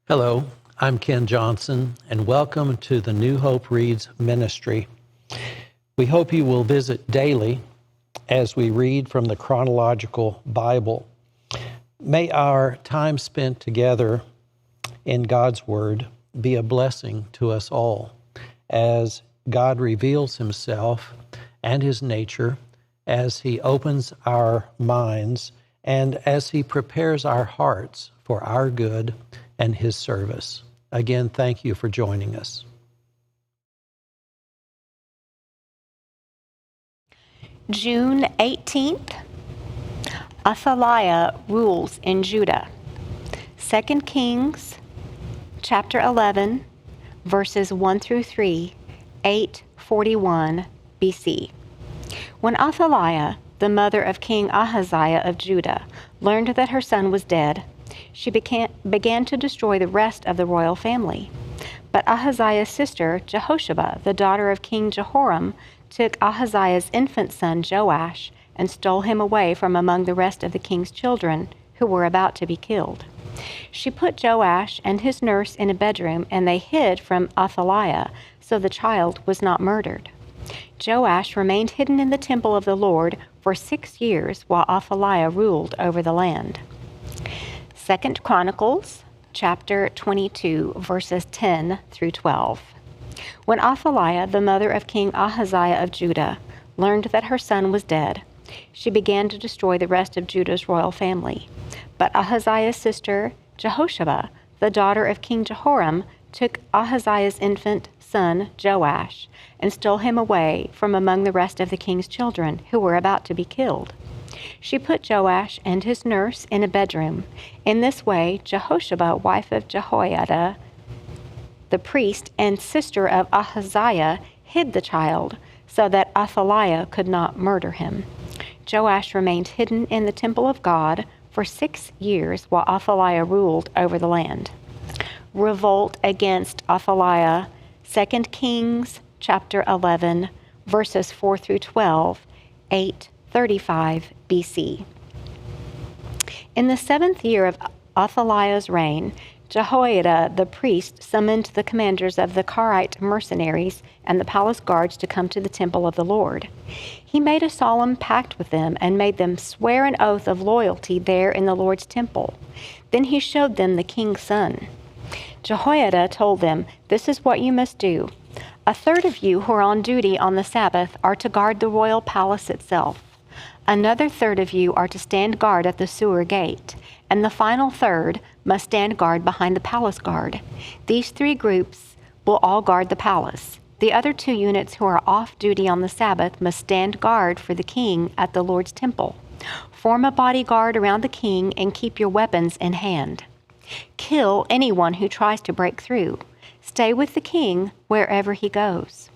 Hello, I'm Ken Johnson, and welcome to the New Hope Reads ministry. We hope you will visit daily as we read from the Chronological Bible. May our time spent together in God's Word be a blessing to us all as God reveals Himself and His nature, as He opens our minds, and as He prepares our hearts for our good and His service. Again, thank you for joining us. June 18th, Athaliah rules in Judah. 2 Kings chapter 11, verses 1 through 3, 841 BC. When Athaliah, the mother of King Ahaziah of Judah, learned that her son was dead, she began to destroy the rest of the royal family. But Ahaziah's sister, Jehosheba, the daughter of King Jehoram, took Ahaziah's infant son, Joash, and stole him away from among the rest of the king's children who were about to be killed. She put Joash and his nurse in a bedroom, and they hid from Athaliah, so the child was not murdered. Joash remained hidden in the temple of the Lord for 6 years while Athaliah ruled over the land. 2 Chronicles chapter 22, verses 10 through 12. When Athaliah, the mother of King Ahaziah of Judah, learned that her son was dead, she began to destroy the rest of Judah's royal family. But Ahaziah's sister, Jehosheba, the daughter of King Jehoram, took Ahaziah's infant son, Joash, and stole him away from among the rest of the king's children who were about to be killed. She put Joash and his nurse in a bedroom. In this way, Jehosheba, wife of Jehoiada, the priest and sister of Ahaziah, hid the child so that Athaliah could not murder him. Joash remained hidden in the temple of God for 6 years while Athaliah ruled over the land. Revolt against Athaliah, 2 Kings chapter 11, verses 4 through 12, 835 BC. In the 7th year of Athaliah's reign, Jehoiada the priest summoned the commanders of the Karite mercenaries and the palace guards to come to the temple of the Lord. He made a solemn pact with them and made them swear an oath of loyalty there in the Lord's temple. Then he showed them the king's son. Jehoiada told them, "This is what you must do. A third of you who are on duty on the Sabbath are to guard the royal palace itself. Another third of you are to stand guard at the sewer gate, and the final third must stand guard behind the palace guard. These 3 groups will all guard the palace. The other 2 units who are off duty on the Sabbath must stand guard for the king at the Lord's temple. Form a bodyguard around the king and keep your weapons in hand. Kill anyone who tries to break through. Stay with the king wherever he goes."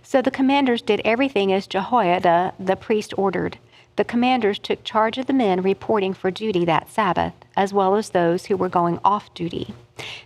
So the commanders did everything as Jehoiada the priest ordered. The commanders took charge of the men reporting for duty that Sabbath, as well as those who were going off duty.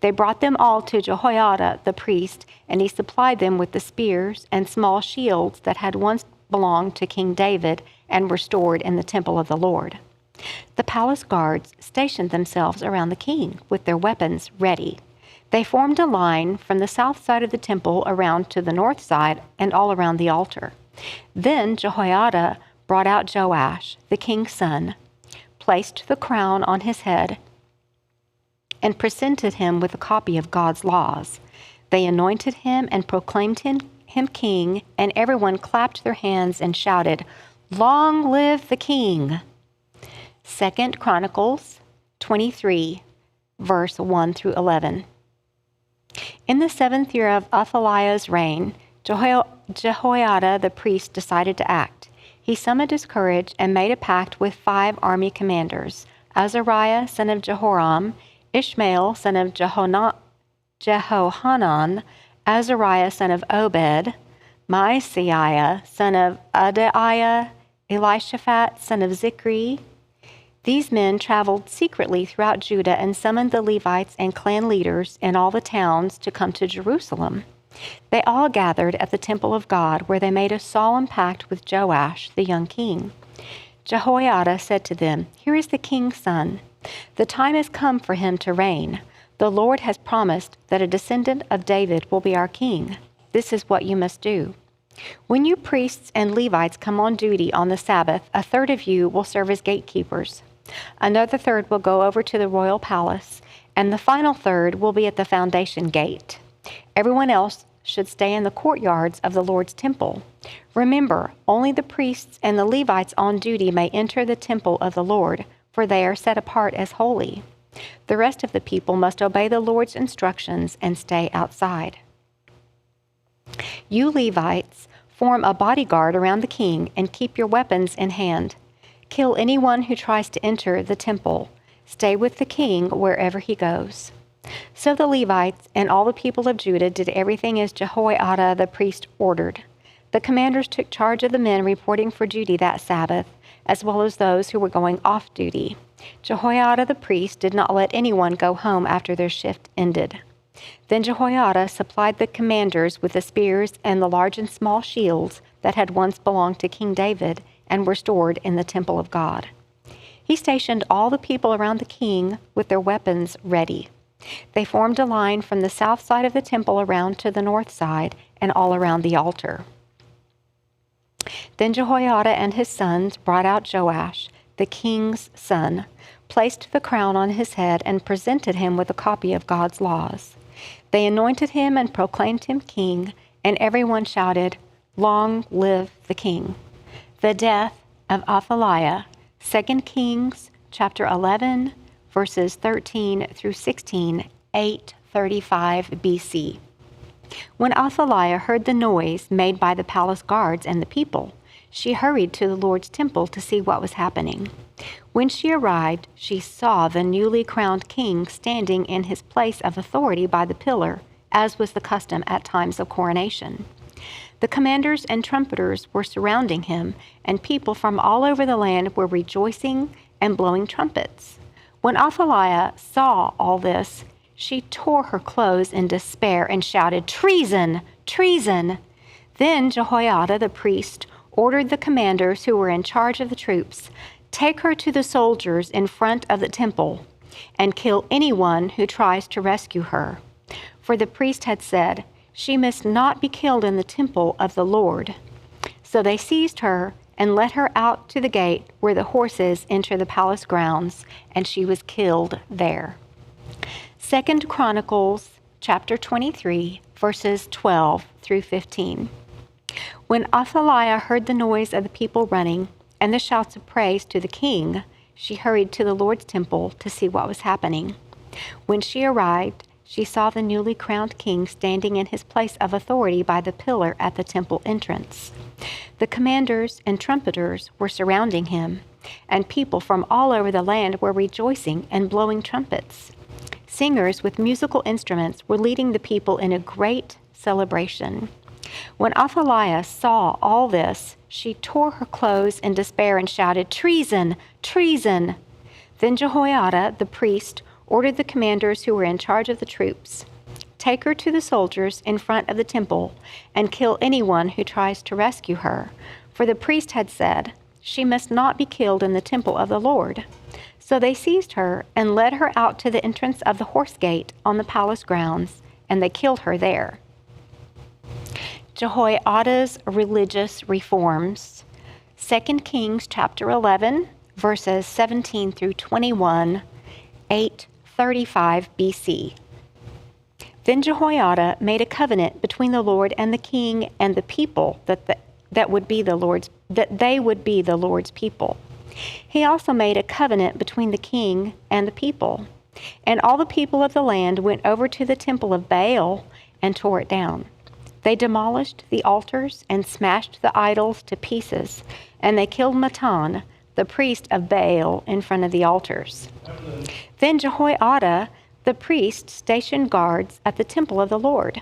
They brought them all to Jehoiada the priest, and he supplied them with the spears and small shields that had once belonged to King David and were stored in the temple of the Lord. The palace guards stationed themselves around the king with their weapons ready. They formed a line from the south side of the temple around to the north side and all around the altar. Then Jehoiada brought out Joash, the king's son, placed the crown on his head, and presented him with a copy of God's laws. They anointed him and proclaimed him king, and everyone clapped their hands and shouted, "Long live the king!" 2 Chronicles 23, verse 1 through 11. In the 7th year of Athaliah's reign, Jehoiada the priest decided to act. He summoned his courage and made a pact with 5 army commanders: Azariah, son of Jehoram, Ishmael, son of Jehohanan, Azariah, son of Obed, Maaseiah, son of Adaiah, Elishaphat, son of Zikri. These men traveled secretly throughout Judah and summoned the Levites and clan leaders in all the towns to come to Jerusalem. They all gathered at the temple of God, where they made a solemn pact with Joash, the young king. Jehoiada said to them, "Here is the king's son. The time has come for him to reign. The Lord has promised that a descendant of David will be our king. This is what you must do. When you priests and Levites come on duty on the Sabbath, a third of you will serve as gatekeepers. Another third will go over to the royal palace, and the final third will be at the foundation gate. Everyone else should stay in the courtyards of the Lord's temple. Remember, only the priests and the Levites on duty may enter the temple of the Lord, for they are set apart as holy. The rest of the people must obey the Lord's instructions and stay outside. You Levites, form a bodyguard around the king and keep your weapons in hand. Kill anyone who tries to enter the temple. Stay with the king wherever he goes. So the Levites and all the people of Judah did everything as Jehoiada the priest ordered. The commanders took charge of the men reporting for duty that Sabbath, as well as those who were going off duty. Jehoiada the priest did not let anyone go home after their shift ended. Then Jehoiada supplied the commanders with the spears and the large and small shields that had once belonged to King David and were stored in the temple of God. He stationed all the people around the king with their weapons ready. They formed a line from the south side of the temple around to the north side and all around the altar. Then Jehoiada and his sons brought out Joash, the king's son, placed the crown on his head, and presented him with a copy of God's laws. They anointed him and proclaimed him king, and everyone shouted, "Long live the king." The death of Athaliah, 2 Kings chapter 11, verses 13 through 16, 835 BC. When Athaliah heard the noise made by the palace guards and the people, she hurried to the Lord's temple to see what was happening. When she arrived, she saw the newly crowned king standing in his place of authority by the pillar, as was the custom at times of coronation. The commanders and trumpeters were surrounding him, and people from all over the land were rejoicing and blowing trumpets. When Athaliah saw all this, she tore her clothes in despair and shouted, "Treason! Treason!" Then Jehoiada the priest ordered the commanders who were in charge of the troops, "Take her to the soldiers in front of the temple and kill anyone who tries to rescue her." For the priest had said, "She must not be killed in the temple of the Lord." So they seized her and led her out to the gate where the horses enter the palace grounds, and she was killed there. 2 Chronicles chapter 23, verses 12 through 15. When Athaliah heard the noise of the people running and the shouts of praise to the king, she hurried to the Lord's temple to see what was happening. When she arrived, she saw the newly crowned king standing in his place of authority by the pillar at the temple entrance. The commanders and trumpeters were surrounding him, and people from all over the land were rejoicing and blowing trumpets. Singers with musical instruments were leading the people in a great celebration. When Athaliah saw all this, she tore her clothes in despair and shouted, "Treason! Treason!" Then Jehoiada, the priest, ordered the commanders who were in charge of the troops, "Take her to the soldiers in front of the temple and kill anyone who tries to rescue her." For the priest had said, "She must not be killed in the temple of the Lord." So they seized her and led her out to the entrance of the horse gate on the palace grounds, and they killed her there. Jehoiada's religious reforms. 2 Kings chapter 11, verses 17 through 21, 835 BC. Then Jehoiada made a covenant between the Lord and the king and the people that they would be the Lord's people. He also made a covenant between the king and the people. And all the people of the land went over to the temple of Baal and tore it down. They demolished the altars and smashed the idols to pieces, and they killed Matan, the priest of Baal, in front of the altars. Then Jehoiada, the priest, stationed guards at the temple of the Lord.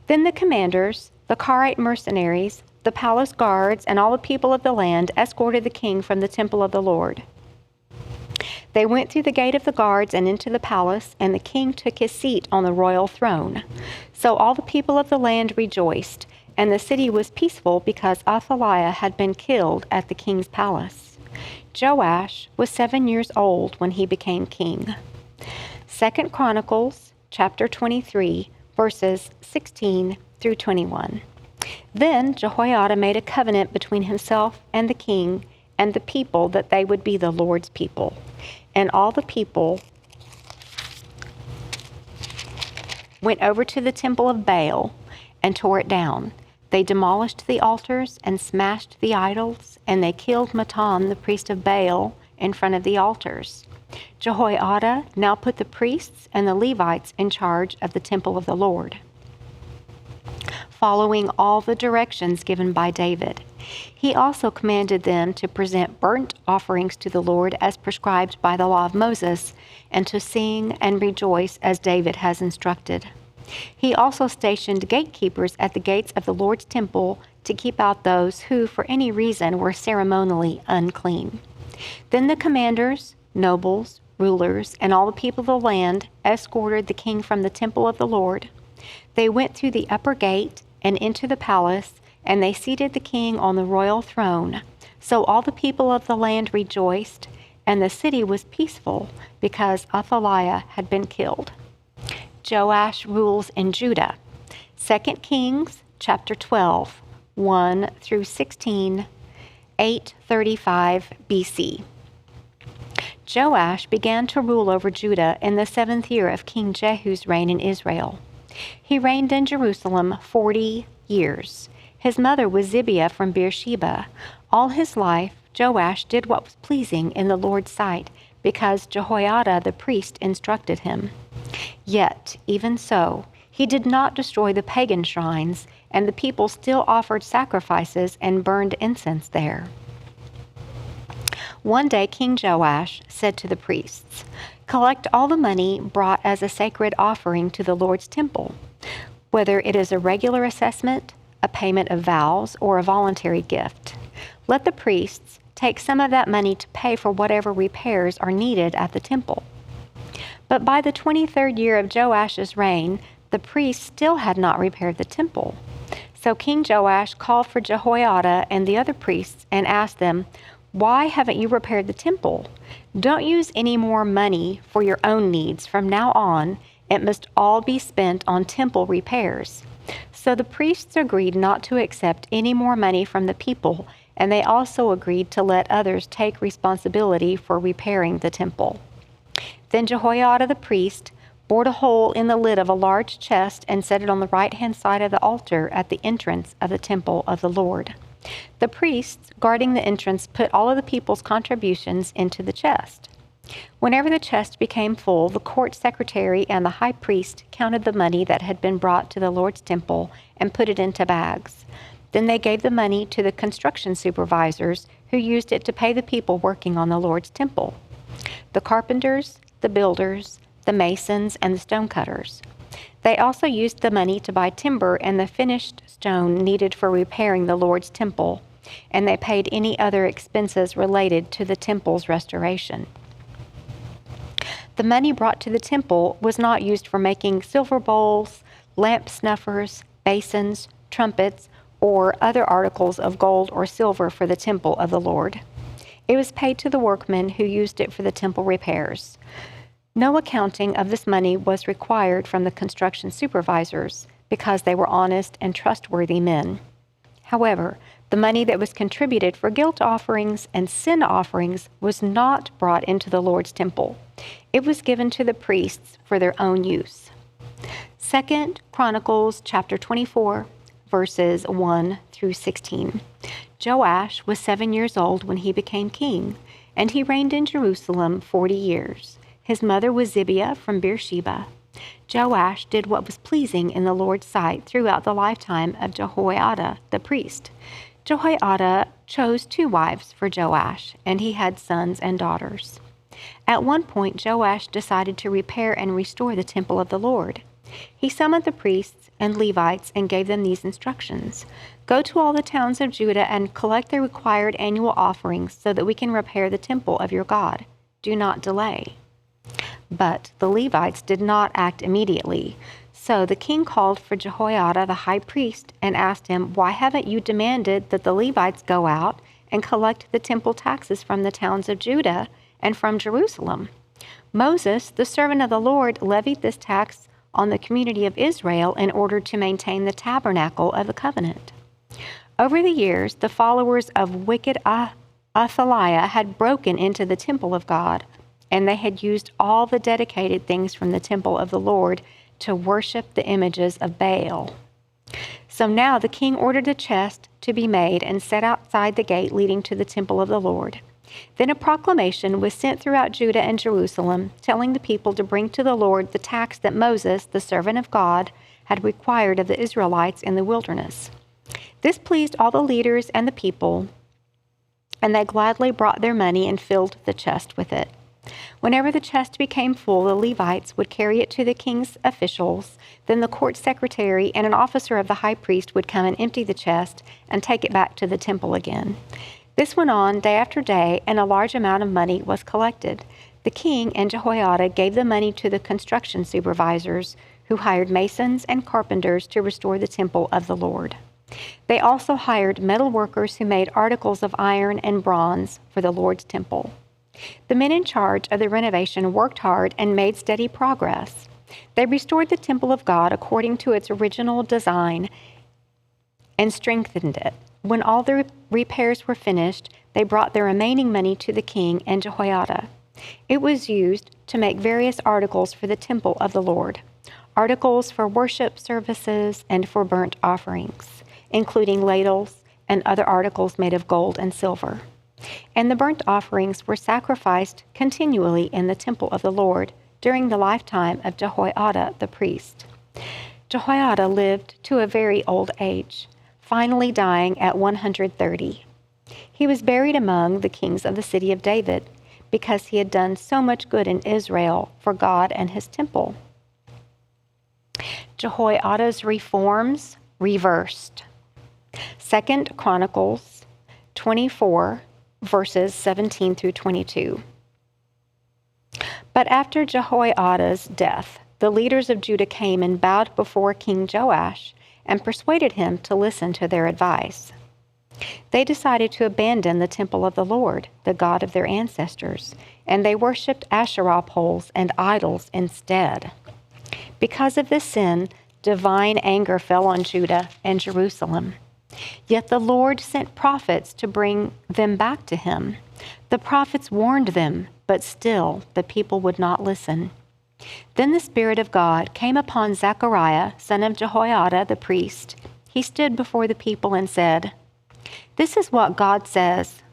Then the commanders, the Karite mercenaries, the palace guards, and all the people of the land escorted the king from the temple of the Lord. They went through the gate of the guards and into the palace, and the king took his seat on the royal throne. So all the people of the land rejoiced, and the city was peaceful because Athaliah had been killed at the king's palace. Joash was 7 years old when he became king. 2 Chronicles chapter 23, verses 16 through 21. Then Jehoiada made a covenant between himself and the king and the people that they would be the Lord's people. And all the people went over to the temple of Baal and tore it down. They demolished the altars and smashed the idols, and they killed Mattan, the priest of Baal, in front of the altars. Jehoiada now put the priests and the Levites in charge of the temple of the Lord, following all the directions given by David. He also commanded them to present burnt offerings to the Lord as prescribed by the law of Moses, and to sing and rejoice as David has instructed. He also stationed gatekeepers at the gates of the Lord's temple to keep out those who, for any reason, were ceremonially unclean. Then the commanders, nobles, rulers, and all the people of the land escorted the king from the temple of the Lord. They went through the upper gate and into the palace, and they seated the king on the royal throne. So all the people of the land rejoiced, and the city was peaceful because Athaliah had been killed. Joash rules in Judah. 2 Kings chapter 12, 1 through 16, 835 BC. Joash began to rule over Judah in the 7th year of King Jehu's reign in Israel. He reigned in Jerusalem 40 years. His mother was Zibiah from Beersheba. All his life, Joash did what was pleasing in the Lord's sight, because Jehoiada the priest instructed him. Yet, even so, he did not destroy the pagan shrines, and the people still offered sacrifices and burned incense there. One day King Joash said to the priests, "Collect all the money brought as a sacred offering to the Lord's temple, whether it is a regular assessment, a payment of vows, or a voluntary gift. Let the priests take some of that money to pay for whatever repairs are needed at the temple." But by the 23rd year of Joash's reign, the priests still had not repaired the temple. So King Joash called for Jehoiada and the other priests and asked them, "Why haven't you repaired the temple? Don't use any more money for your own needs. From now on, it must all be spent on temple repairs." So the priests agreed not to accept any more money from the people, and they also agreed to let others take responsibility for repairing the temple. Then Jehoiada the priest bored a hole in the lid of a large chest and set it on the right-hand side of the altar at the entrance of the temple of the Lord. The priests guarding the entrance put all of the people's contributions into the chest. Whenever the chest became full, the court secretary and the high priest counted the money that had been brought to the Lord's temple and put it into bags. Then they gave the money to the construction supervisors, who used it to pay the people working on the Lord's temple: the carpenters, the builders, the masons, and the stonecutters. They also used the money to buy timber and the finished stone needed for repairing the Lord's temple, and they paid any other expenses related to the temple's restoration. The money brought to the temple was not used for making silver bowls, lamp snuffers, basins, trumpets, or other articles of gold or silver for the temple of the Lord. It was paid to the workmen who used it for the temple repairs. No accounting of this money was required from the construction supervisors because they were honest and trustworthy men. However, the money that was contributed for guilt offerings and sin offerings was not brought into the Lord's temple. It was given to the priests for their own use. 2 Chronicles chapter 24, verses 1 through 16. Joash was 7 years old when he became king, and he reigned in Jerusalem 40 years. His mother was Zibiah from Beersheba. Joash did what was pleasing in the Lord's sight throughout the lifetime of Jehoiada the priest. Jehoiada chose 2 wives for Joash, and he had sons and daughters. At one point, Joash decided to repair and restore the temple of the Lord. He summoned the priests and Levites and gave them these instructions: "Go to all the towns of Judah and collect the required annual offerings so that we can repair the temple of your God. Do not delay." But the Levites did not act immediately. So the king called for Jehoiada the high priest and asked him, "Why haven't you demanded that the Levites go out and collect the temple taxes from the towns of Judah and from Jerusalem? Moses, the servant of the Lord, levied this tax on the community of Israel in order to maintain the tabernacle of the covenant. Over the years, the followers of wicked Athaliah had broken into the temple of God, and they had used all the dedicated things from the temple of the Lord to worship the images of Baal. So now the king ordered a chest to be made and set outside the gate leading to the temple of the Lord. Then a proclamation was sent throughout Judah and Jerusalem, telling the people to bring to the Lord the tax that Moses, the servant of God, had required of the Israelites in the wilderness. This pleased all the leaders and the people, and they gladly brought their money and filled the chest with it. Whenever the chest became full, the Levites would carry it to the king's officials. Then the court secretary and an officer of the high priest would come and empty the chest and take it back to the temple again. This went on day after day, and a large amount of money was collected. The king and Jehoiada gave the money to the construction supervisors, who hired masons and carpenters to restore the temple of the Lord. They also hired metal workers who made articles of iron and bronze for the Lord's temple. The men in charge of the renovation worked hard and made steady progress. They restored the temple of God according to its original design and strengthened it. When all the repairs were finished, they brought the remaining money to the king and Jehoiada. It was used to make various articles for the temple of the Lord, articles for worship services and for burnt offerings, including ladles and other articles made of gold and silver. And the burnt offerings were sacrificed continually in the temple of the Lord during the lifetime of Jehoiada the priest. Jehoiada lived to a very old age, finally dying at 130. He was buried among the kings of the city of David because he had done so much good in Israel for God and his temple. Jehoiada's reforms reversed. 2 Chronicles 24, verses 17 through 22. But after Jehoiada's death, the leaders of Judah came and bowed before King Joash and persuaded him to listen to their advice. They decided to abandon the temple of the Lord, the God of their ancestors, and they worshipped Asherah poles and idols instead. Because of this sin, divine anger fell on Judah and Jerusalem. Yet the Lord sent prophets to bring them back to him. The prophets warned them, but still the people would not listen. Then the Spirit of God came upon Zechariah, son of Jehoiada the priest. He stood before the people and said, "This is what God says.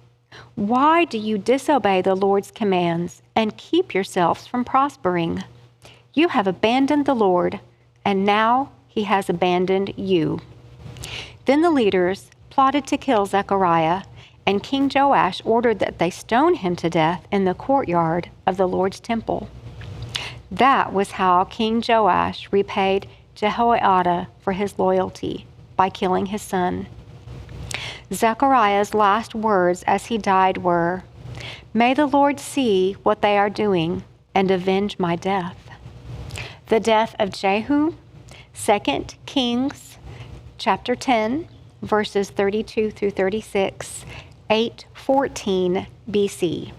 Why do you disobey the Lord's commands and keep yourselves from prospering? You have abandoned the Lord, and now he has abandoned you." Then the leaders plotted to kill Zechariah, and King Joash ordered that they stone him to death in the courtyard of the Lord's temple. That was how King Joash repaid Jehoiada for his loyalty, by killing his son. Zechariah's last words as he died were, "May the Lord see what they are doing and avenge my death." The death of Jehu, 2 Kings chapter 10, verses 32 through 36, 814 BC.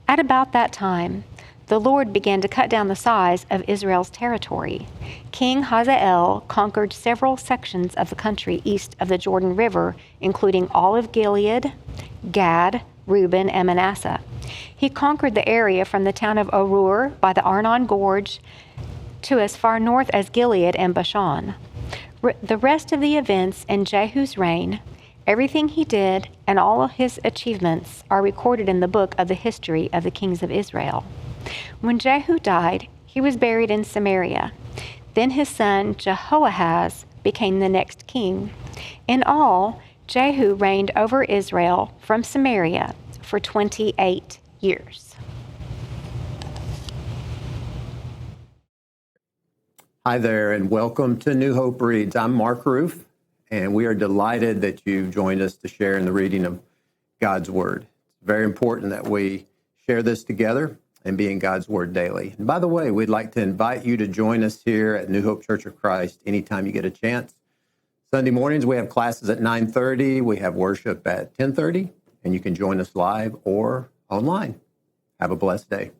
At about that time, the Lord began to cut down the size of Israel's territory. King Hazael conquered several sections of the country east of the Jordan River, including all of Gilead, Gad, Reuben, and Manasseh. He conquered the area from the town of Arur by the Arnon Gorge to as far north as Gilead and Bashan. The rest of the events in Jehu's reign, everything he did, and all of his achievements are recorded in the book of the history of the kings of Israel. When Jehu died, he was buried in Samaria. Then his son Jehoahaz became the next king. In all, Jehu reigned over Israel from Samaria for 28 years. Hi there, and welcome to New Hope Reads. I'm Mark Ruff, and we are delighted that you've joined us to share in the reading of God's Word. It's very important that we share this together and be in God's Word daily. And by the way, we'd like to invite you to join us here at New Hope Church of Christ anytime you get a chance. Sunday mornings, we have classes at 9:30. We have worship at 10:30, and you can join us live or online. Have a blessed day.